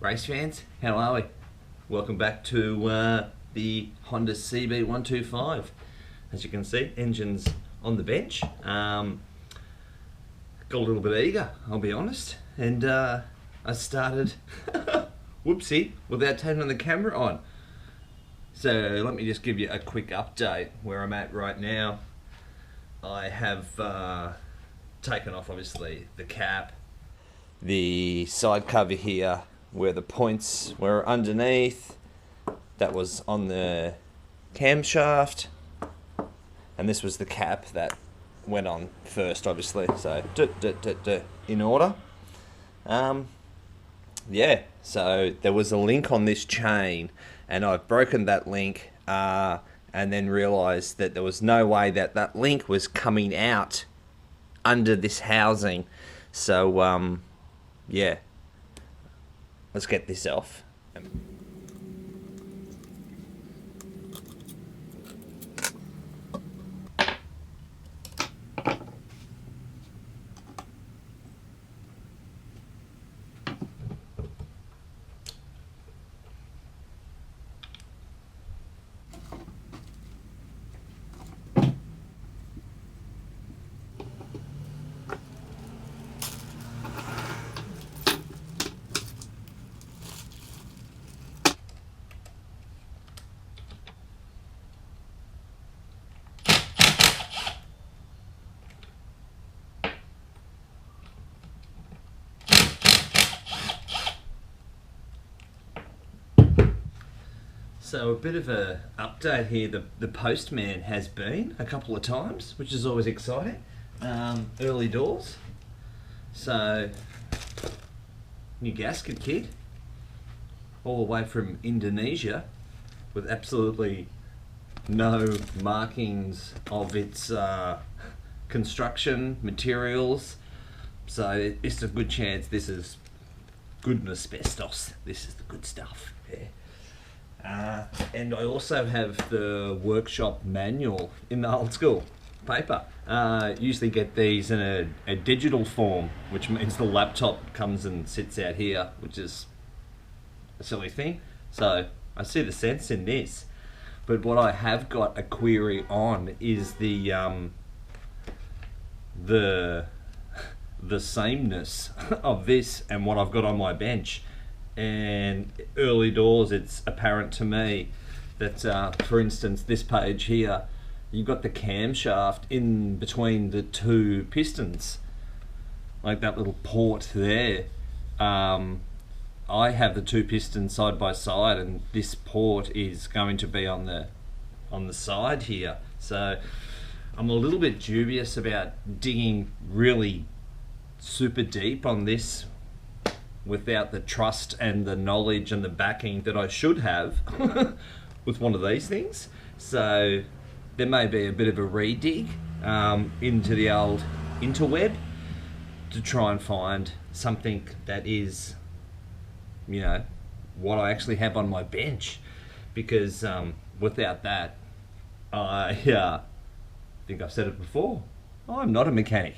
Race fans, how are we? Welcome back to the Honda CB125. As you can see, engine's on the bench. Got a little bit eager, I'll be honest, and I started, whoopsie, without turning the camera on. So let me just give you a quick update where I'm at right now. I have taken off, obviously, the cap, the side cover here, where the points were underneath. That was on the camshaft, and this was the cap that went on first, obviously. So in order. Yeah, so there was a link on this chain, and I've broken that link, and then realized that there was no way that that link was coming out under this housing. So yeah, let's get this off. So a bit of a update here. The postman has been a couple of times, which is always exciting. Early doors. So new gasket kit, all the way from Indonesia, with absolutely no markings of its construction materials. So it's a good chance this is good asbestos. This is the good stuff. Yeah. And I also have the workshop manual in the old school paper. Usually get these in a digital form, which means the laptop comes and sits out here, which is a silly thing. So I see the sense in this. But what I have got a query on is the sameness of this and what I've got on my bench. And early doors, it's apparent to me that, for instance, this page here, you've got the camshaft in between the two pistons, like that little port there. I have the two pistons side by side, and this port is going to be on the side here. So I'm a little bit dubious about digging really super deep on this without the trust and the knowledge and the backing that I should have with one of these things. So there may be a bit of a redig into the old interweb to try and find something that is, you know, what I actually have on my bench, because without that, I think I've said it before, I'm not a mechanic.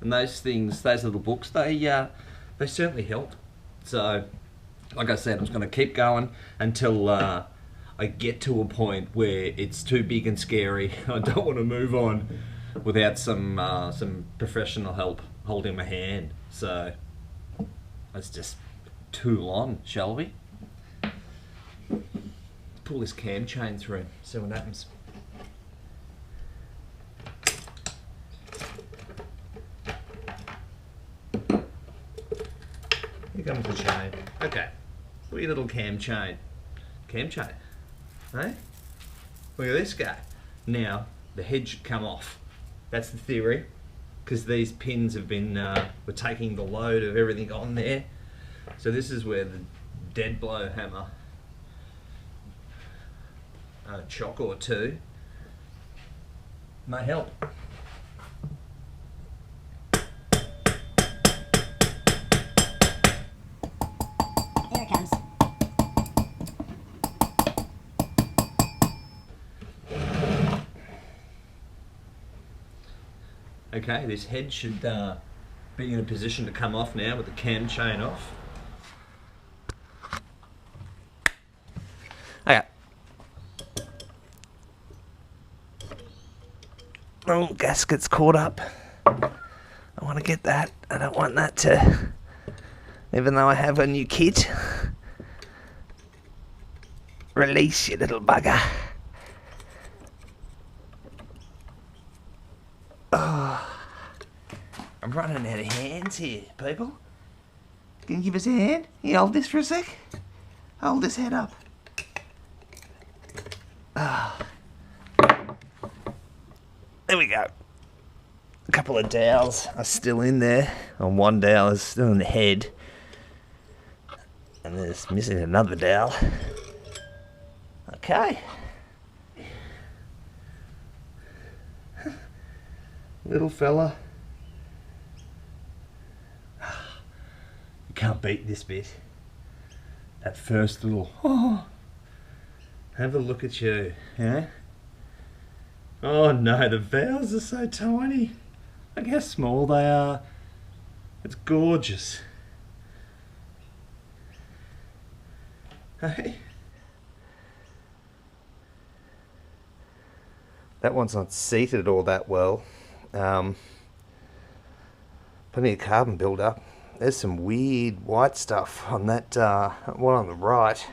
And those things, those little books, they certainly help. So, like I said, I'm just going to keep going until I get to a point where it's too big and scary. I don't want to move on without some professional help holding my hand. So, let's just tool on, shall we? Let's pull this cam chain through, see what happens. Here comes the chain. Okay, look at your little cam chain. Cam chain, eh? Look at this guy. Now, the head should come off. That's the theory, because these pins have been, we're taking the load of everything on there. So this is where the dead blow hammer, chock or two, may help. Okay, this head should be in a position to come off now with the cam chain off. Oh, gasket's caught up. I want to get that. I don't want that to... Even though I have a new kit. Release, you little bugger. Oh, I'm running out of hands here, people. Can you give us a hand? Can you hold this for a sec? Hold this head up. Oh. There we go. A couple of dowels are still in there. And one dowel is still in the head. And there's missing another dowel. Okay. Little fella. You can't beat this bit. That first little, oh, have a look at you, yeah? Oh no, the valves are so tiny. Look how small they are. It's gorgeous. Hey? That one's not seated all that well. Plenty of carbon build-up. There's some weird white stuff on that one on the right.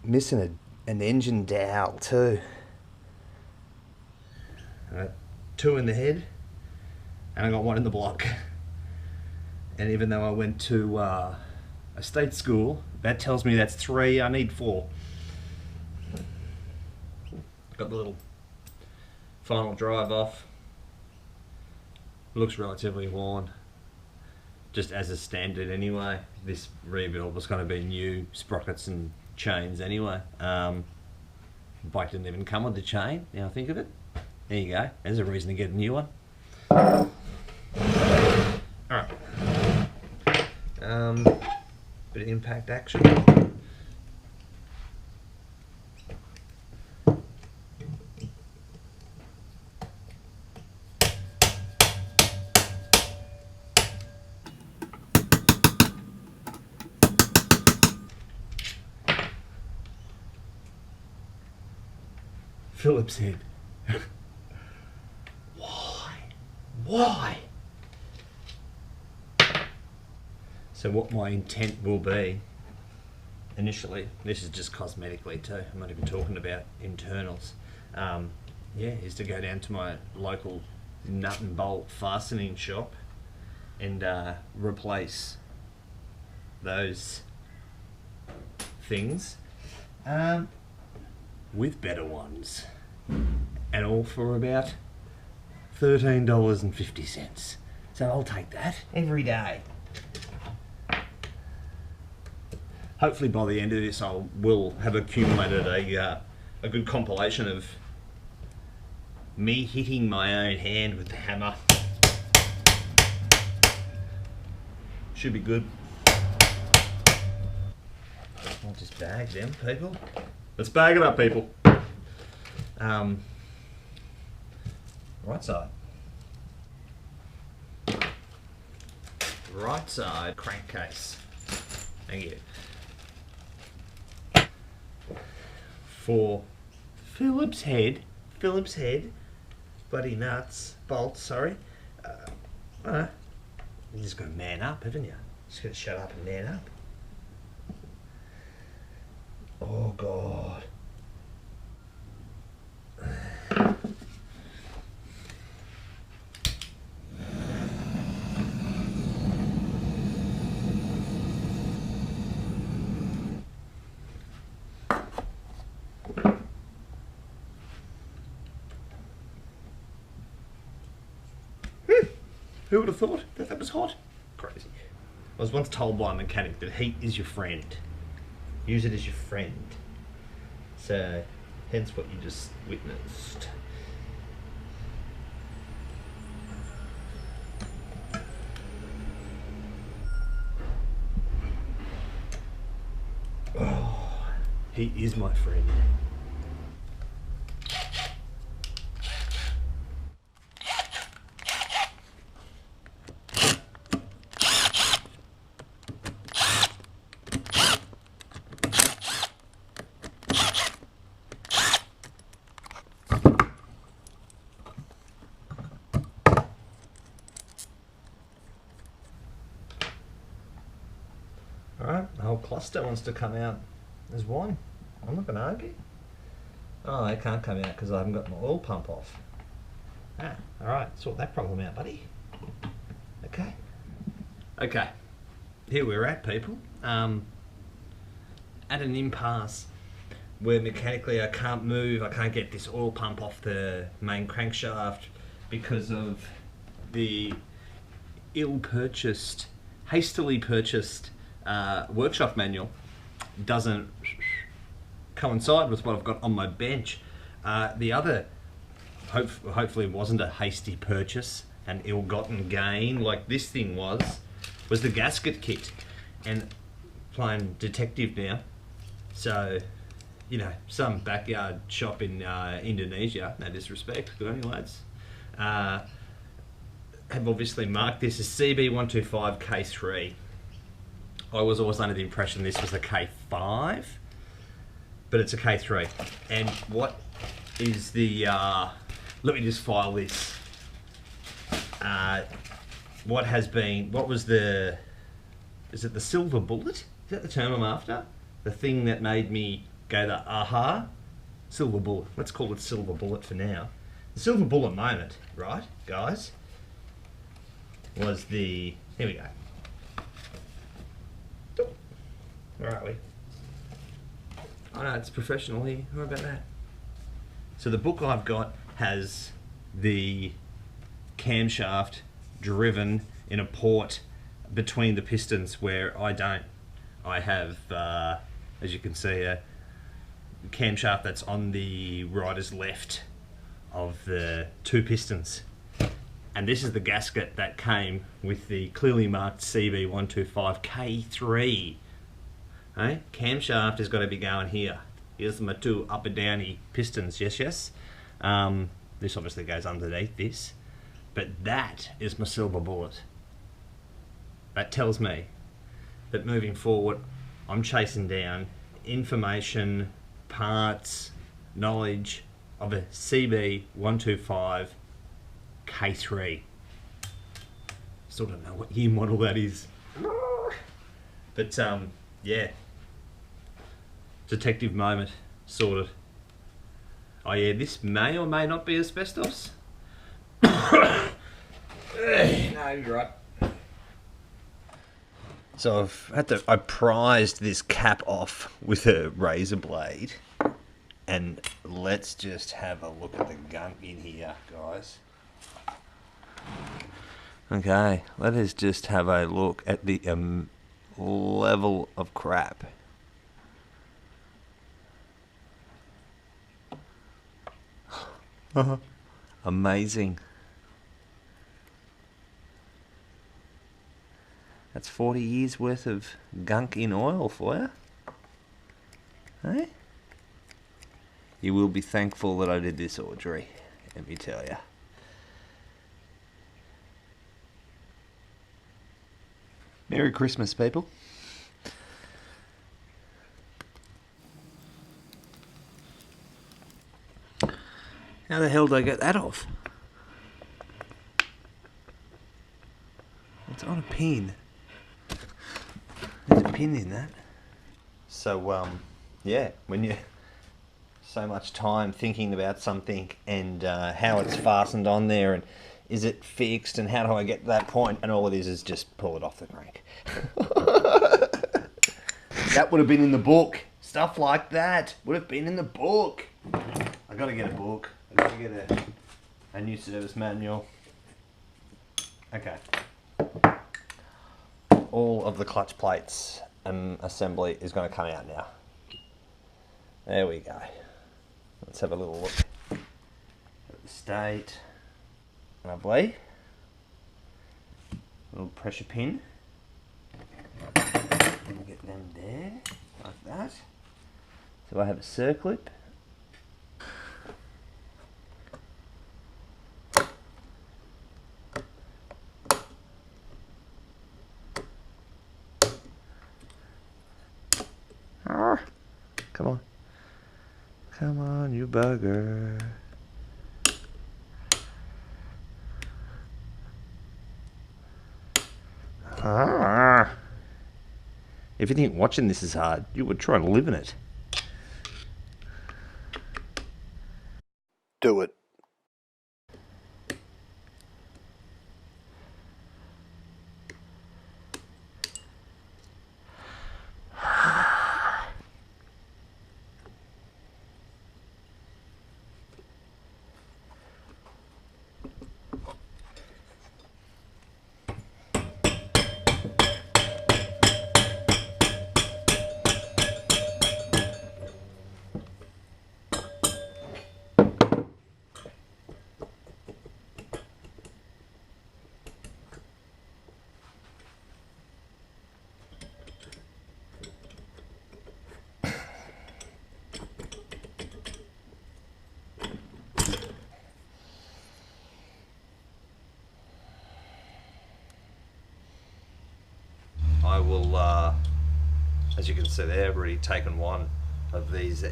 Missing an engine dowel too. Two in the head, and I got one in the block. And even though I went to a state school, that tells me that's 3. I need 4. Got the little final drive off. Looks relatively worn, just as a standard anyway. This rebuild was going to be new sprockets and chains anyway. Bike didn't even come with the chain, now I think of it. There you go, there's a reason to get a new one. Alright. Bit of impact action. Phillips head. Why? So what my intent will be, initially, this is just cosmetically too, I'm not even talking about internals, is to go down to my local nut and bolt fastening shop and replace those things with better ones, and all for about $13.50. So I'll take that every day. Hopefully by the end of this I will have accumulated a good compilation of me hitting my own hand with the hammer. Should be good. I'll just bag them, people. Let's bag it up, people. Right side. Right side crankcase. Thank you. For Phillips head, bloody nuts, bolts, sorry. You just got to man up, haven't you? Just got to shut up and man up. Oh God. Who would have thought that was hot? Crazy. I was once told by a mechanic that heat is your friend. Use it as your friend. So, hence what you just witnessed. Oh, heat is my friend. Master wants to come out as one. I'm not going to argue. Oh, it can't come out because I haven't got my oil pump off. Ah, alright, sort that problem out, buddy. Okay. Okay. Here we're at, people. At an impasse where mechanically I can't move, I can't get this oil pump off the main crankshaft because of the hastily purchased workshop manual doesn't coincide with what I've got on my bench. The other, hopefully it wasn't a hasty purchase, an ill-gotten gain like this thing was the gasket kit. And playing detective now, so, you know, some backyard shop in Indonesia, no disrespect, good on you lads, have obviously marked this as CB125 K3. I was always under the impression this was a K5, but it's a K3. And what is the, let me just file this. What was the, is it the silver bullet? Is that the term I'm after? The thing that made me go the aha? Silver bullet. Let's call it silver bullet for now. The silver bullet moment, right, guys, was the, here we go. Where are we? Oh no, it's professional here. How about that? So the book I've got has the camshaft driven in a port between the pistons where I don't. I have, as you can see, a camshaft that's on the rider's left of the two pistons. And this is the gasket that came with the clearly marked CB125 K3. Hey? Camshaft has got to be going here. Here's my two up and downy pistons, yes. This obviously goes underneath this. But that is my silver bullet. That tells me that moving forward, I'm chasing down information, parts, knowledge of a CB125 K3. Still don't know what year model that is. But yeah. Detective moment, sorted. Oh yeah, this may or may not be asbestos. No, you're right. So I prized this cap off with a razor blade, and let's just have a look at the gunk in here, guys. Okay, let us just have a look at the level of crap. Amazing. That's 40 years worth of gunk in oil for you. Hey? You will be thankful that I did this, Audrey, let me tell you. Merry Christmas, people. How the hell did I get that off? It's on a pin. There's a pin in that. So, yeah, when you so much time thinking about something and how it's fastened on there and is it fixed and how do I get to that point, and all it is just pull it off the crank. That would have been in the book. Stuff like that would have been in the book. I gotta get a book. I gotta get a new service manual. Okay. All of the clutch plates assembly is going to come out now. There we go. Let's have a little look at the state. Lovely. Little pressure pin. Get them there, like that. So I have a circlip. Come on. Come on, you bugger. If you think watching this is hard, you would try and live in it. Do it. I will, as you can see there, I've already taken one of these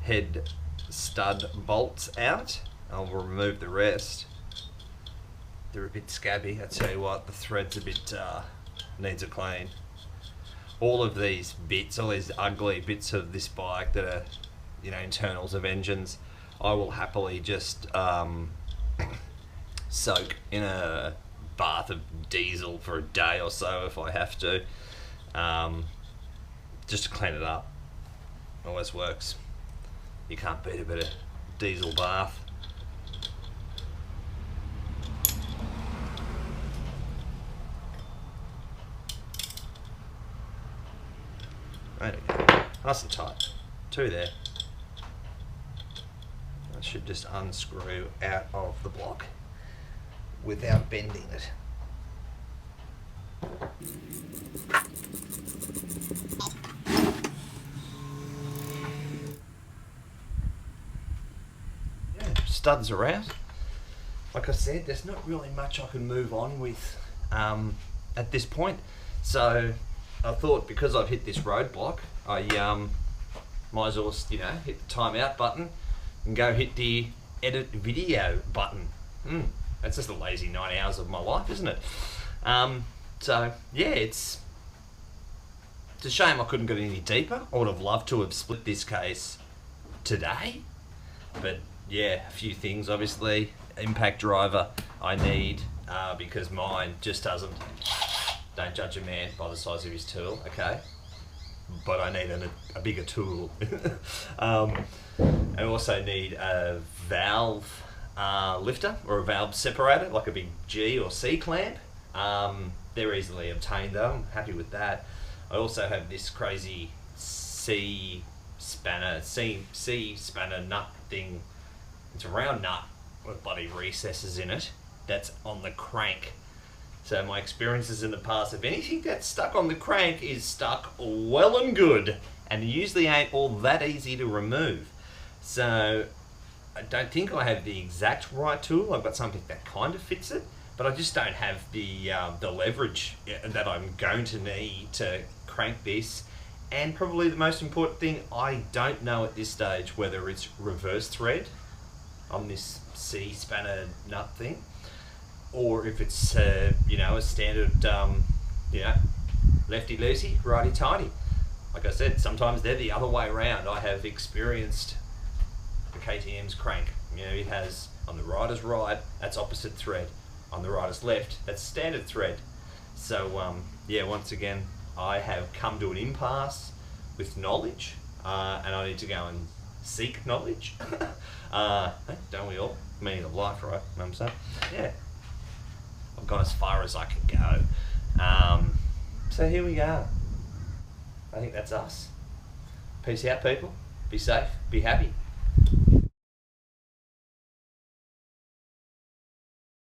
head stud bolts out. I'll remove the rest. They're a bit scabby. I tell you what, the thread's a bit, needs a clean. All of these bits, all these ugly bits of this bike that are, you know, internals of engines, I will happily just soak in a bath of diesel for a day or so if I have to, just to clean it up. Always works. You can't beat a bit of diesel bath. There we go. Nice and tight. Two there. I should just unscrew out of the block without bending it. Yeah, studs are out. Like I said, there's not really much I can move on with at this point. So I thought, because I've hit this roadblock, I might as well, you know, hit the timeout button and go hit the edit video button. That's just a lazy 9 hours of my life, isn't it? So yeah, it's a shame I couldn't get any deeper. I would have loved to have split this case today, but yeah, a few things. Obviously, impact driver I need, because mine just doesn't. Don't judge a man by the size of his tool, okay? But I need a bigger tool. I also need a valve lifter or a valve separator, like a big G or C clamp. They're easily obtained though, I'm happy with that. I also have this crazy C spanner nut thing. It's a round nut with bloody recesses in it that's on the crank. So my experiences in the past, if anything that's stuck on the crank is stuck well and good, and it usually ain't all that easy to remove. So I don't think I have the exact right tool. I've got something that kind of fits it, but I just don't have the leverage that I'm going to need to crank this. And probably the most important thing, I don't know at this stage whether it's reverse thread on this C spanner nut thing, or if it's you know, a standard you know, lefty loosey, righty tighty. Like I said, sometimes they're the other way around. I have experienced the KTM's crank. You know, it has on the rider's right, that's opposite thread. On the rider's left, that's standard thread. So yeah, once again, I have come to an impasse with knowledge, and I need to go and seek knowledge. Don't we all? Meaning of life, right? You know what I'm saying? Yeah. I've gone as far as I can go. So here we go. I think that's us. Peace out, people. Be safe. Be happy.